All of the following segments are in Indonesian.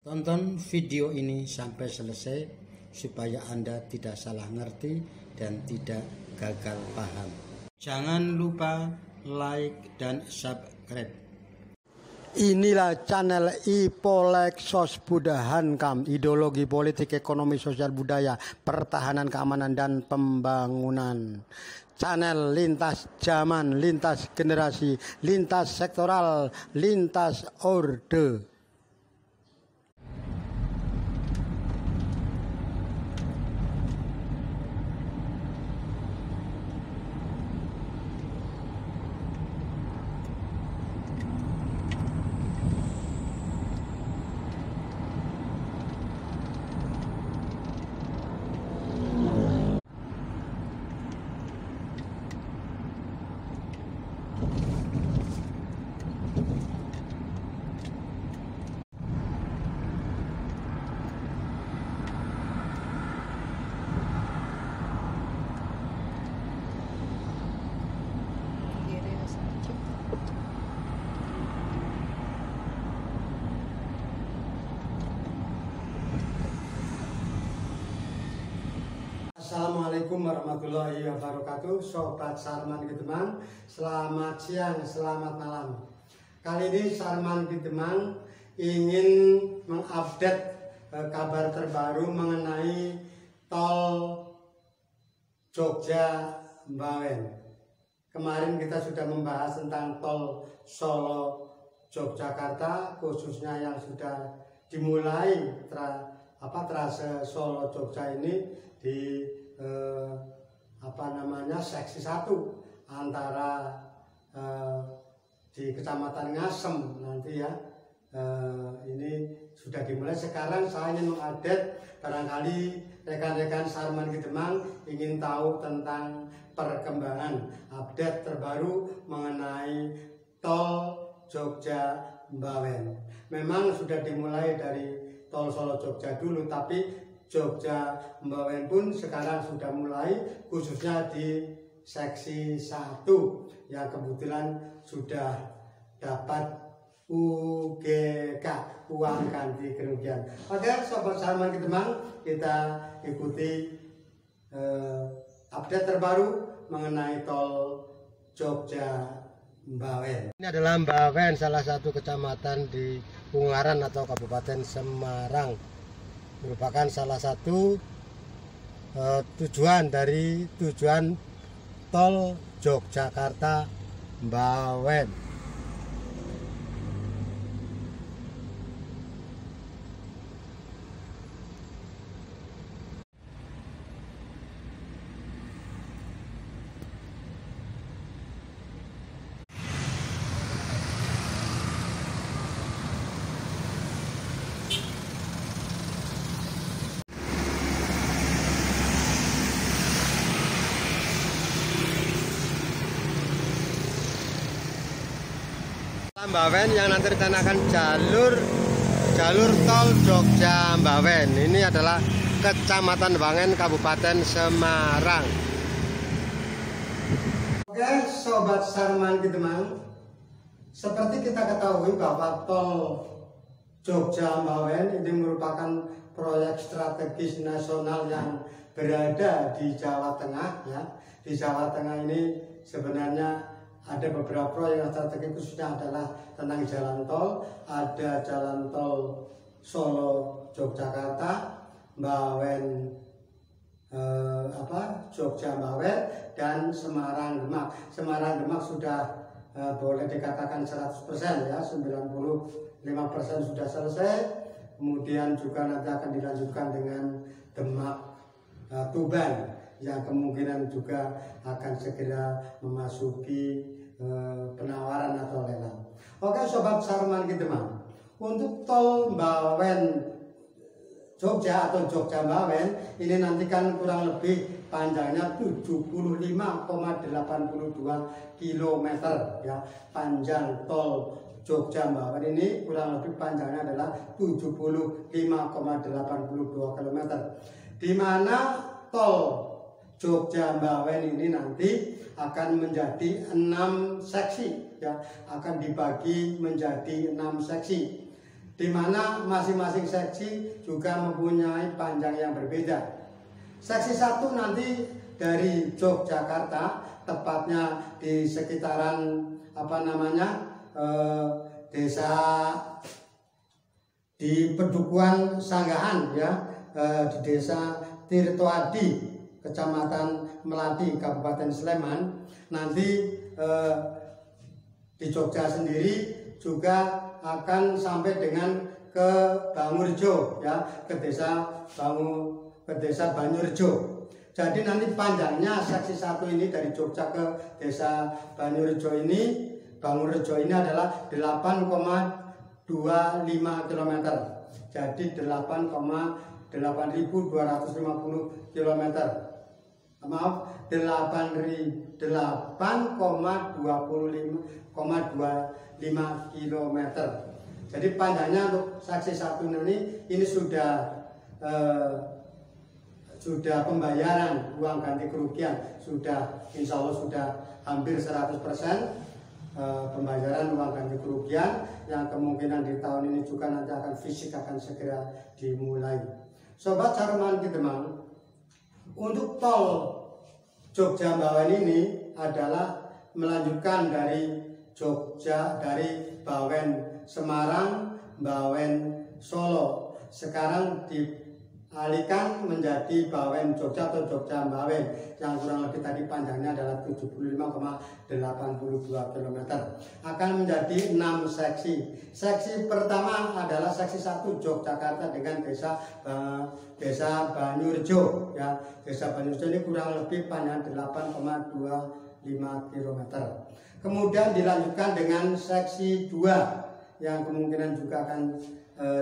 Tonton video ini sampai selesai supaya Anda tidak salah ngerti dan tidak gagal paham. Jangan lupa like dan subscribe. Inilah channel Ipolek Sos Budahankam, ideologi politik, ekonomi, sosial, budaya, pertahanan, keamanan, dan pembangunan. Channel lintas zaman, lintas generasi, lintas sektoral, lintas orde. Assalamualaikum warahmatullahi wabarakatuh. Sobat Sarman Gidemang, selamat siang, selamat malam. Kali ini Sarman Gidemang ingin mengupdate kabar terbaru mengenai tol Jogja Mbawen. Kemarin kita sudah membahas tentang tol Solo Yogyakarta, khususnya yang sudah dimulai trase Solo Jogja ini di seksi 1 antara di Kecamatan Ngasem nanti ya. Ini sudah dimulai. Sekarang saya ingin mengupdate, barangkali rekan-rekan Sarman Gidemang ingin tahu tentang perkembangan update terbaru mengenai tol Jogja Mbawen. Memang sudah dimulai dari tol Solo Jogja dulu, tapi Jogja Mbawen pun sekarang sudah mulai, khususnya di seksi 1 yang kebetulan sudah dapat UGK, uang ganti kerugian. Oke, Sobat Sarman Gidemang, kita ikuti update terbaru mengenai tol Jogja Mbawen. Ini adalah Mbawen, salah satu kecamatan di Ungaran atau Kabupaten Semarang. Merupakan salah satu tujuan tol Yogyakarta Mbawen. Mbawen yang nanti rencanakan jalur tol Jogja Mbawen. Ini adalah Kecamatan Mbawen, Kabupaten Semarang. Oke, Sobat Sarman Gidemang, seperti kita ketahui bahwa tol Jogja Mbawen ini merupakan proyek strategis nasional yang berada di Jawa Tengah ya. Di Jawa Tengah ini sebenarnya ada beberapa proyek yang strategis, khususnya adalah tentang jalan tol. Ada jalan tol Solo Yogyakarta, Mbawen Jogja Mbawen, dan Semarang Demak. Semarang Demak sudah boleh dikatakan 100% ya, 95% sudah selesai. Kemudian juga nanti akan dilanjutkan dengan Demak Tuban yang kemungkinan juga akan segera memasuki penawaran atau lelang. Oke, Sobat Sarman Gidemang, untuk tol Mbawen Jogja atau Jogja Mbawen ini nanti kan kurang lebih panjangnya 75,82 km ya. Panjang tol Jogja Mbawen ini kurang lebih panjangnya adalah 75,82 km, di mana tol Jogja Mbawen ini nanti akan menjadi 6 seksi ya, akan dibagi menjadi 6 seksi. di mana masing-masing seksi juga mempunyai panjang yang berbeda. Seksi 1 nanti dari Yogyakarta, tepatnya di sekitaran desa di Pedukuhan Sanggahan ya, di desa Tirtoadi, Kecamatan Melati, Kabupaten Sleman. Nanti di Jogja sendiri juga akan sampai dengan ke Bangurjo ya, ke desa Banyurjo. Jadi nanti panjangnya seksi 1 ini dari Jogja ke desa Banyurjo ini, Bangurjo ini adalah 8,25 km. Jadi 8,8250 km. Maaf, 8,25 km. Jadi panjangnya untuk seksi 1 ini sudah pembayaran uang ganti kerugian, sudah insya Allah sudah hampir 100% pembayaran uang ganti kerugian, yang kemungkinan di tahun ini juga nanti akan fisik akan segera dimulai. Sobat Saruman Kidemang, untuk tol Jogja Bawen ini adalah melanjutkan dari Jogja, dari Bawen Semarang, Bawen Solo. Sekarang dialihkan menjadi Bawen Jogja atau Jogja Bawen, yang kurang lebih tadi panjangnya adalah 75,82 km. Akan menjadi 6 seksi. Seksi pertama adalah seksi 1 Yogyakarta dengan desa Banyurjo ya. Desa Banyurjo ini kurang lebih panjang 8,25 km. Kemudian dilanjutkan dengan seksi 2 yang kemungkinan juga akan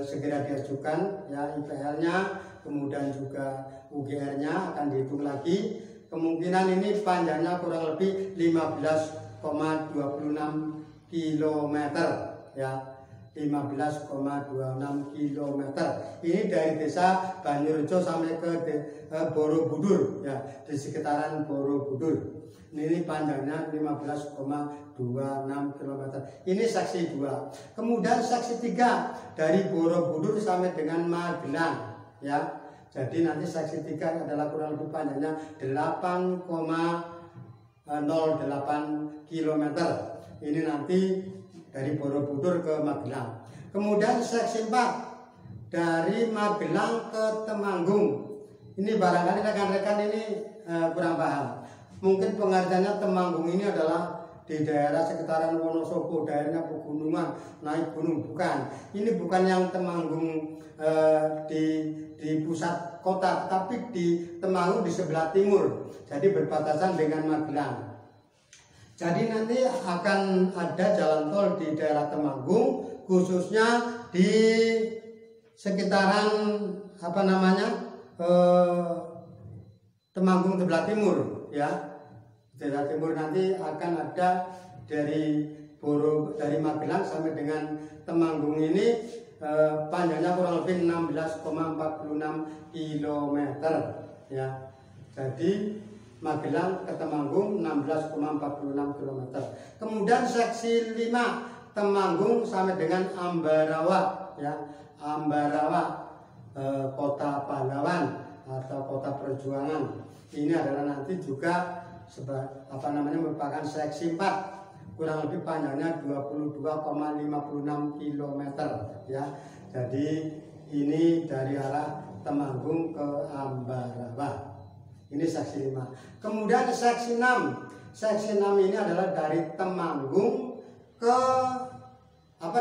segera diajukan ya, IPL-nya, kemudian juga UGR-nya akan dihitung lagi. Kemungkinan ini panjangnya kurang lebih 15,26 km ya, 15,26 km. Ini dari desa Banyurjo sampai ke Borobudur ya, di sekitaran Borobudur. Ini panjangnya 15,26 km. Ini seksi 2. Kemudian seksi 3 dari Borobudur sampai dengan Magelang ya. Jadi nanti seksi 3 adalah kurang lebih panjangnya 8,08 km. Ini nanti dari Borobudur ke Magelang. Kemudian seksi 4 dari Magelang ke Temanggung. Ini barangkali rekan-rekan ini kurang paham. Mungkin pengertiannya Temanggung ini adalah di daerah sekitaran Wonosobo, daerahnya pegunungan, naik gunung. Bukan. Ini bukan yang Temanggung di pusat kota, tapi di Temanggung di sebelah timur. Jadi berbatasan dengan Magelang. Jadi nanti akan ada jalan tol di daerah Temanggung, khususnya di sekitaran Temanggung sebelah timur ya. Daerah timur nanti akan ada dari Magelang sampai dengan Temanggung ini panjangnya kurang lebih 16,46 km ya. Jadi Magelang ke Temanggung 16,46 km. Kemudian seksi 5 Temanggung sampai dengan Ambarawa ya. Ambarawa kota pahlawan atau kota perjuangan. Ini adalah nanti juga merupakan seksi 4, kurang lebih panjangnya 22,56 km ya. Jadi ini dari arah Temanggung ke Ambarawa. Ini seksi 5. Kemudian seksi 6. Seksi 6 ini adalah dari Temanggung ke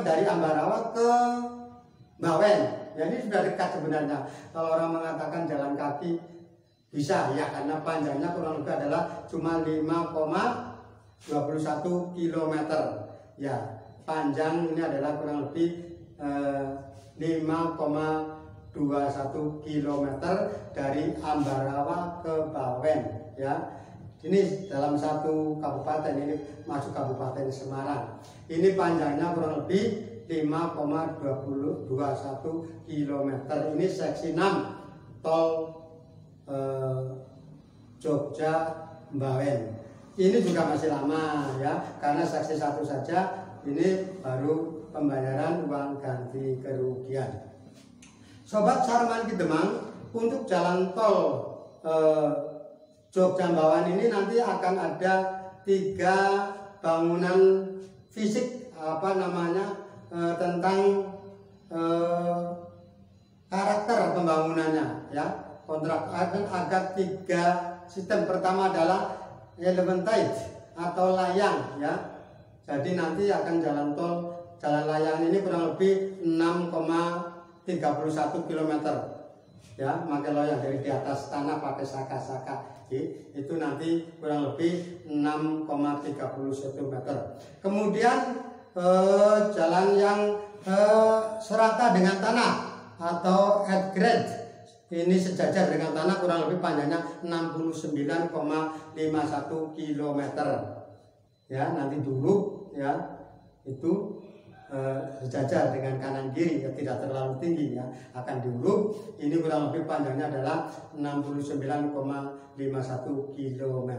dari Ambarawa ke Bawen. Ya, ini sudah dekat sebenarnya. Kalau orang mengatakan jalan kaki bisa ya, karena panjangnya kurang lebih adalah cuma 5,21 km ya. Panjang ini adalah kurang lebih 5,21 km dari Ambarawa ke Bawen ya. Ini dalam satu kabupaten, ini masuk Kabupaten Semarang. Ini panjangnya kurang lebih 5,21 km. Ini seksi 6 tol Jogja Bawen. Ini juga masih lama ya, karena seksi 1 saja ini baru pembayaran uang ganti kerugian. Sobat Sarman Kidemang, untuk jalan tol Jog-Jambawan ini nanti akan ada 3 bangunan fisik tentang karakter pembangunannya ya. Kontrak akan ada 3 sistem. Pertama adalah elevated atau layang ya. Jadi nanti akan jalan layang ini kurang lebih 6,31 km ya, pakai layang dari di atas tanah pakai saka-saka. Itu nanti kurang lebih 6,31 meter. Kemudian jalan yang serata dengan tanah atau at grade, ini sejajar dengan tanah, kurang lebih panjangnya 69,51 km ya. Nanti dulu ya itu sejajar dengan kanan kiri ya, tidak terlalu tinggi ya, akan diuruk. Ini kurang lebih panjangnya adalah 69,51 km.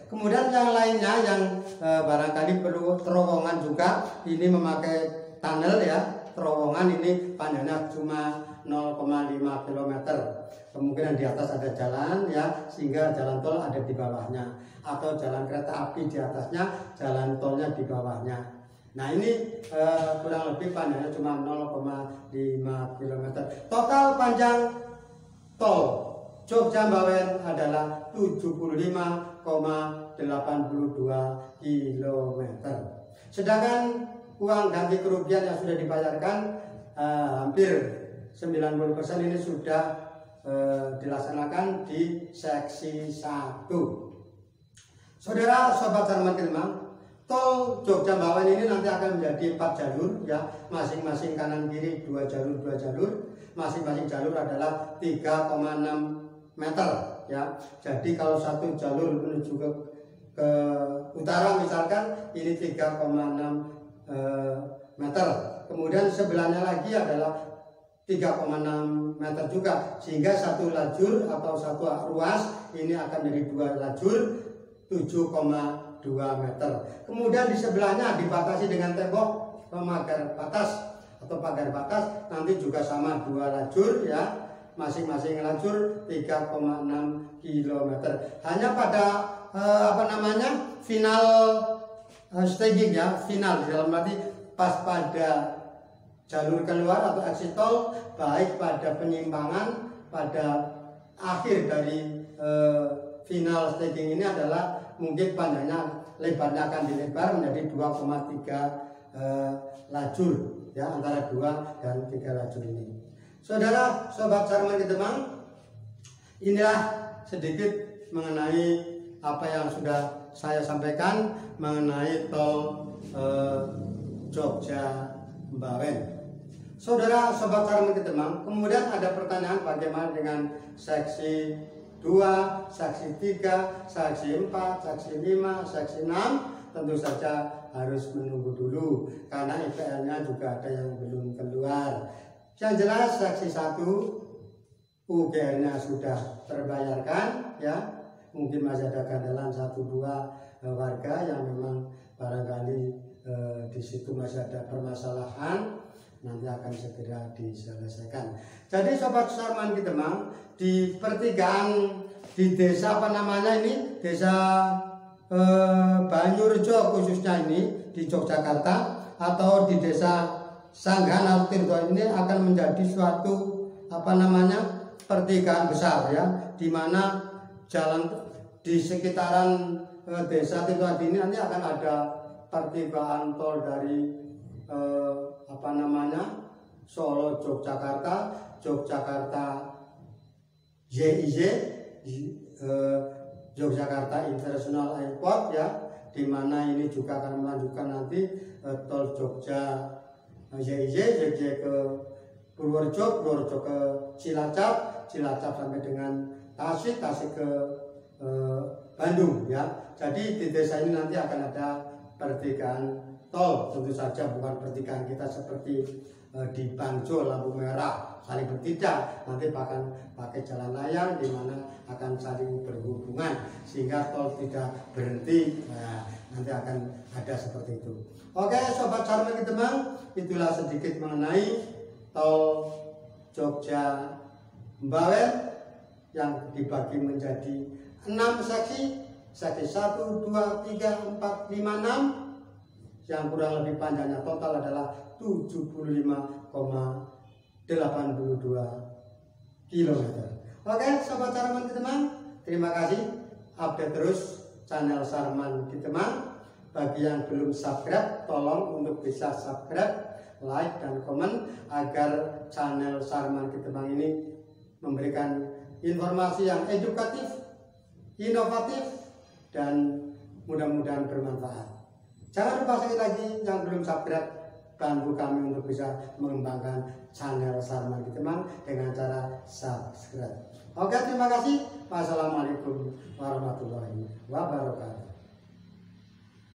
Kemudian yang lainnya yang barangkali perlu terowongan juga, ini memakai tunnel ya. Terowongan ini panjangnya cuma 0,5 km. Kemungkinan di atas ada jalan ya, sehingga jalan tol ada di bawahnya, atau jalan kereta api di atasnya, jalan tolnya di bawahnya. Nah ini kurang lebih panjangnya cuma 0,5 km. Total panjang tol Jog-Jambawan adalah 75,82 km. Sedangkan uang ganti kerugian yang sudah dibayarkan hampir 90% ini sudah dilaksanakan di seksi 1. Saudara sobat Sarman Kidemang, tol Jog-Jambawan ini nanti akan menjadi 4 jalur ya, masing-masing kanan kiri 2 jalur, masing-masing jalur adalah 3,6 meter ya. Jadi kalau satu jalur menuju ke utara misalkan ini 3,6 meter. Kemudian sebelahnya lagi adalah 3,6 meter juga, sehingga satu lajur atau satu ruas ini akan menjadi 2 lajur 7,2 meter. Kemudian di sebelahnya dibatasi dengan tembok pagar batas atau pagar batas, nanti juga sama 2 lajur ya, masing-masing lajur 3,6 km. Hanya pada final staging ya, final dalam arti pas pada jalur keluar atau exit tol, baik pada penyimpangan pada akhir dari final staging ini adalah mungkin panjangnya, lebarnya akan dilebar menjadi 2,3 lajur ya, antara 2 dan 3 lajur ini. Saudara sobat Sarman Kidemang, inilah sedikit mengenai apa yang sudah saya sampaikan mengenai tol Jog-Jambawan. Saudara sobat Sarman Kidemang, kemudian ada pertanyaan bagaimana dengan seksi 2, seksi 3, seksi 4, seksi 5, seksi 6. Tentu saja harus menunggu dulu karena IPL-nya juga ada yang belum keluar. Yang jelas seksi 1 UGR-nya sudah terbayarkan ya. Mungkin masih ada gandalan 1-2 warga yang memang barangkali di situ masih ada permasalahan, nanti akan segera diselesaikan. Jadi sobat Sarman Kidemang, di pertigaan di desa desa Banyurejo khususnya ini di Yogyakarta, atau di desa Sanggahan atau Tirto ini akan menjadi suatu pertigaan besar ya, di mana jalan di sekitaran desa Tirto ini nanti akan ada pertigaan tol dari Solo Yogyakarta, YIY, Yogyakarta International Airport ya, di mana ini juga akan melanjutkan nanti tol Jogja YIY ke Purworejo, Purworejo ke Cilacap, Cilacap sampai dengan Tasik, Tasik ke Bandung ya. Jadi di desa ini nanti akan ada pertigaan tol, tentu saja bukan pertigaan kita seperti di Banjo lampu merah saling bertidak, nanti bahkan pakai jalan layang di mana akan saling berhubungan sehingga tol tidak berhenti. Nah, nanti akan ada seperti itu. Oke, Sobat Sarman Kidemang, itulah sedikit mengenai tol Jogja Mbawen yang dibagi menjadi 6 seksi. Seksi 1, 2, 3, 4, 5, 6 yang kurang lebih panjangnya total adalah 75,82 km. Oke, Sobat Sarman Kidemang, terima kasih. Update terus channel Sarman Kidemang. Bagi yang belum subscribe, tolong untuk bisa subscribe, like, dan komen agar channel Sarman Kidemang ini memberikan informasi yang edukatif, inovatif, dan mudah-mudahan bermanfaat. Jangan lupa sekali lagi yang belum subscribe, bantu kami untuk bisa mengembangkan channel Sarman Kidemang dengan cara subscribe. Oke, terima kasih. Wassalamualaikum warahmatullahi wabarakatuh.